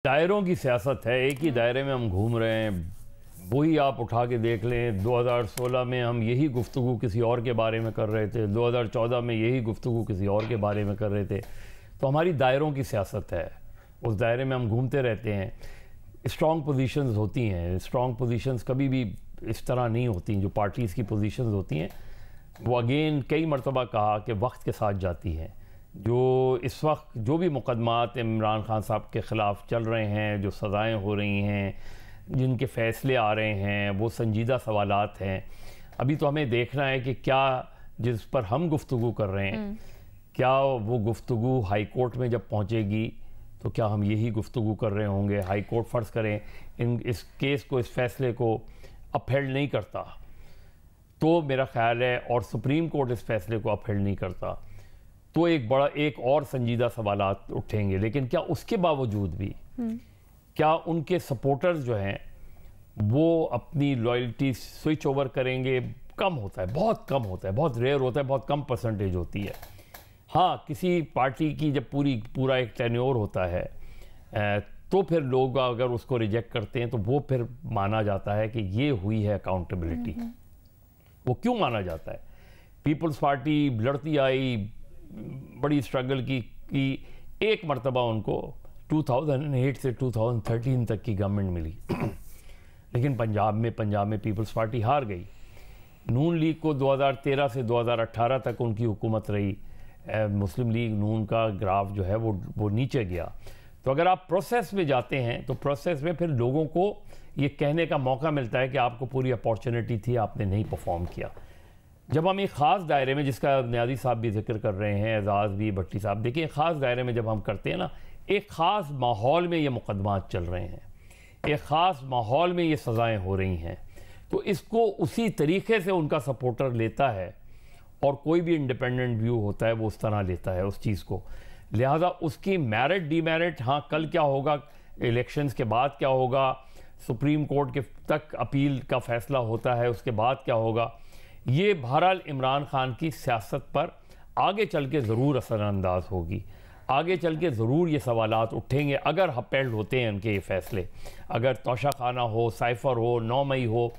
दायरों की सियासत है, एक ही दायरे में हम घूम रहे हैं। वही आप उठा के देख लें, 2016 में हम यही गुफ्तगू किसी और के बारे में कर रहे थे, 2014 में यही गुफ्तगू किसी और के बारे में कर रहे थे। तो हमारी दायरों की सियासत है, उस दायरे में हम घूमते रहते हैं। स्ट्रॉन्ग पोजीशंस होती हैं, स्ट्रॉन्ग पोजीशंस कभी भी इस तरह नहीं होती। जो पार्टीज़ की पोजीशंस होती हैं वो अगेन कई मरतबा कहा कि वक्त के साथ जाती हैं। जो इस वक्त जो भी मुकदमात इमरान खान साहब के ख़िलाफ़ चल रहे हैं, जो सज़ाएँ हो रही हैं, जिनके फ़ैसले आ रहे हैं, वो संजीदा सवालात हैं। अभी तो हमें देखना है कि क्या जिस पर हम गुफ्तगू कर रहे हैं, क्या वो गुफ्तगू हाई कोर्ट में जब पहुंचेगी तो क्या हम यही गुफ्तगू कर रहे होंगे। हाई कोर्ट फ़र्ज़ करें इस केस को, इस फ़ैसले को अपहेल्ड नहीं करता तो मेरा ख़्याल है, और सुप्रीम कोर्ट इस फ़ैसले को अपहेल्ड नहीं करता तो एक और संजीदा सवालात उठेंगे। लेकिन क्या उसके बावजूद भी क्या उनके सपोर्टर्स जो हैं वो अपनी लॉयल्टी स्विच ओवर करेंगे? कम होता है, बहुत कम होता है, बहुत रेयर होता है, बहुत कम परसेंटेज होती है। हाँ, किसी पार्टी की जब पूरा एक टेन्योर होता है तो फिर लोग अगर उसको रिजेक्ट करते हैं तो वो फिर माना जाता है कि ये हुई है अकाउंटेबिलिटी। वो क्यों माना जाता है? पीपल्स पार्टी लड़ती आई, बड़ी स्ट्रगल की एक मरतबा उनको 2008 से 2013 तक की गवर्नमेंट मिली लेकिन पंजाब में पीपल्स पार्टी हार गई। नून लीग को 2013 से 2018 तक उनकी हुकूमत रही। मुस्लिम लीग नून का ग्राफ जो है वो नीचे गया। तो अगर आप प्रोसेस में जाते हैं तो प्रोसेस में फिर लोगों को ये कहने का मौका मिलता है कि आपको पूरी अपॉर्चुनिटी थी, आपने नहीं परफॉर्म किया। जब हम एक ख़ास दायरे में, जिसका नियाज़ी साहब भी जिक्र कर रहे हैं, एजाज़ भी, भट्टी साहब, देखिए ख़ास दायरे में जब हम करते हैं ना, एक ख़ास माहौल में ये मुकदमात चल रहे हैं, एक ख़ास माहौल में ये सज़ाएँ हो रही हैं, तो इसको उसी तरीके से उनका सपोर्टर लेता है और कोई भी इंडिपेंडेंट व्यू होता है वो उस तरह लेता है उस चीज़ को। लिहाजा उसकी मेरिट डीमेरिट, हाँ कल क्या होगा, इलेक्शंस के बाद क्या होगा, सुप्रीम कोर्ट के तक अपील का फ़ैसला होता है, उसके बाद क्या होगा, ये बहरहाल इमरान खान की सियासत पर आगे चल के ज़रूर असरानंदाज होगी। आगे चल के ज़रूर ये सवालात उठेंगे अगर अपहेल्ड होते हैं उनके ये फ़ैसले। अगर तोशा खाना हो, साइफ़र हो, 9 मई हो,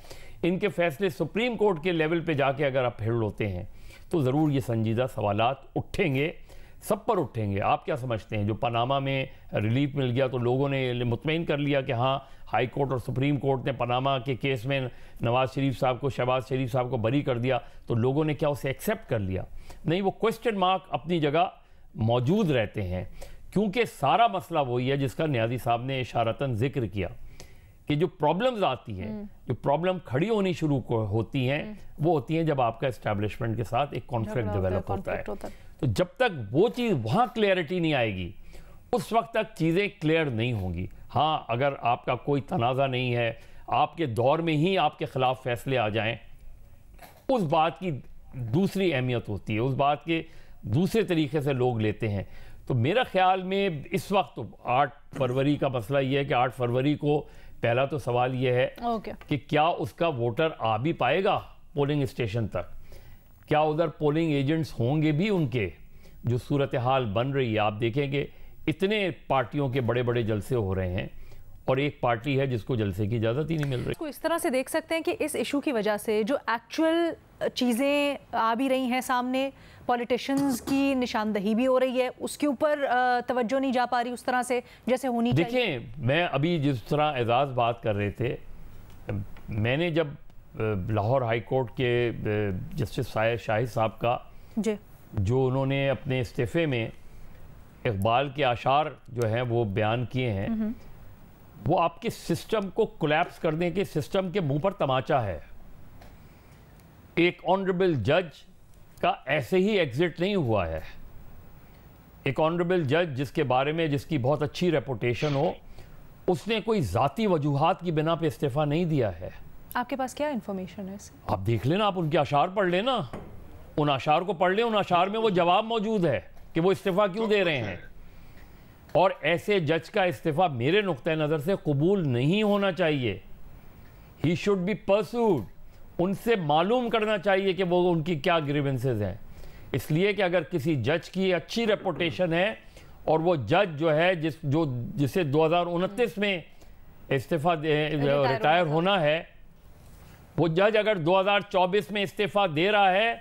इनके फ़ैसले सुप्रीम कोर्ट के लेवल पे जाके अगर अपहेल्ड होते हैं तो ज़रूर ये संजीदा सवालात उठेंगे, सब पर उठेंगे। आप क्या समझते हैं, जो पनामा में रिलीफ मिल गया तो लोगों ने मुतमईन कर लिया कि हाँ हाई कोर्ट और सुप्रीम कोर्ट ने पनामा के केस में नवाज़ शरीफ साहब को, शहबाज शरीफ साहब को बरी कर दिया, तो लोगों ने क्या उसे एक्सेप्ट कर लिया? नहीं, वो क्वेश्चन मार्क अपनी जगह मौजूद रहते हैं, क्योंकि सारा मसला वही है जिसका नियाज़ी साहब ने इशारतन जिक्र किया कि जो प्रॉब्लम्स आती हैं, जो प्रॉब्लम खड़ी होनी शुरू होती हैं, वो होती हैं जब आपका एस्टैब्लिशमेंट के साथ एक कॉन्फ्लिक्ट डेवलप होता है। तो जब तक वो चीज़ वहाँ क्लियरिटी नहीं आएगी, उस वक्त तक चीज़ें क्लियर नहीं होंगी। हाँ, अगर आपका कोई तनाज़ा नहीं है, आपके दौर में ही आपके ख़िलाफ़ फ़ैसले आ जाएं, उस बात की दूसरी अहमियत होती है, उस बात के दूसरे तरीके से लोग लेते हैं। तो मेरा ख़्याल में इस वक्त तो 8 फरवरी का मसला ये है कि 8 फरवरी को पहला तो सवाल ये है कि क्या उसका वोटर आ भी पाएगा पोलिंग स्टेशन तक? क्या उधर पोलिंग एजेंट्स होंगे भी उनके? जो सूरत हाल बन रही है, आप देखेंगे इतने पार्टियों के बड़े बड़े जलसे हो रहे हैं और एक पार्टी है जिसको जलसे की इजाज़त ही नहीं मिल रही। इसको इस तरह से देख सकते हैं कि इस इशू की वजह से जो एक्चुअल चीज़ें आ भी रही हैं सामने, पॉलिटिशियंस की निशानदही भी हो रही है, उसके ऊपर तवज्जो नहीं जा पा रही उस तरह से जैसे होनी चाहिए। देखें, मैं अभी जिस तरह एजाज़ बात कर रहे थे, मैंने जब लाहौर हाई कोर्ट के जस्टिस शाहिद साहब का जो उन्होंने अपने इस्तीफ़े में इकबाल के आशार जो हैं वो बयान किए हैं, वो आपके सिस्टम को कोलैप्स करने के सिस्टम के मुंह पर तमाचा है। एक ऑनरेबल जज का ऐसे ही एग्जिट नहीं हुआ है। एक ऑनरेबल जज जिसके बारे में, जिसकी बहुत अच्छी रेपुटेशन हो, उसने कोई ज़ाती वजूहात की बिना पे इस्तीफ़ा नहीं दिया है। आपके पास क्या इन्फॉर्मेशन है इससे? आप देख लेना, आप उनके आशार पढ़ लेना, उन आशार को पढ़ लें, उन आशार में वो जवाब मौजूद है कि वो इस्तीफ़ा क्यों दे रहे हैं। और ऐसे जज का इस्तीफ़ा मेरे नुक्ते नज़र से कबूल नहीं होना चाहिए। He should be pursued. उनसे मालूम करना चाहिए कि वो उनकी क्या ग्रीवेंसेस हैं, इसलिए कि अगर किसी जज की अच्छी रेपुटेशन है और वो जज जो है जिसे 2029 में इस्तीफा रिटायर होना है, वो जज अगर 2024 में इस्तीफा दे रहा है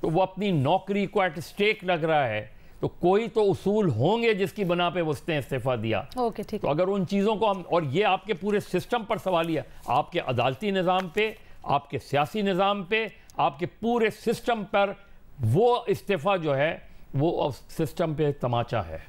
तो वो अपनी नौकरी को एट स्टेक लग रहा है, तो कोई तो उसूल होंगे जिसकी बना पे उसने इस्तीफा दिया। ओके, ठीक है। तो अगर उन चीज़ों को हम, और ये आपके पूरे सिस्टम पर सवालिया, आपके अदालती निज़ाम पे, आपके सियासी निज़ाम पे, आपके पूरे सिस्टम पर वो इस्तीफा जो है वो सिस्टम पे तमाचा है।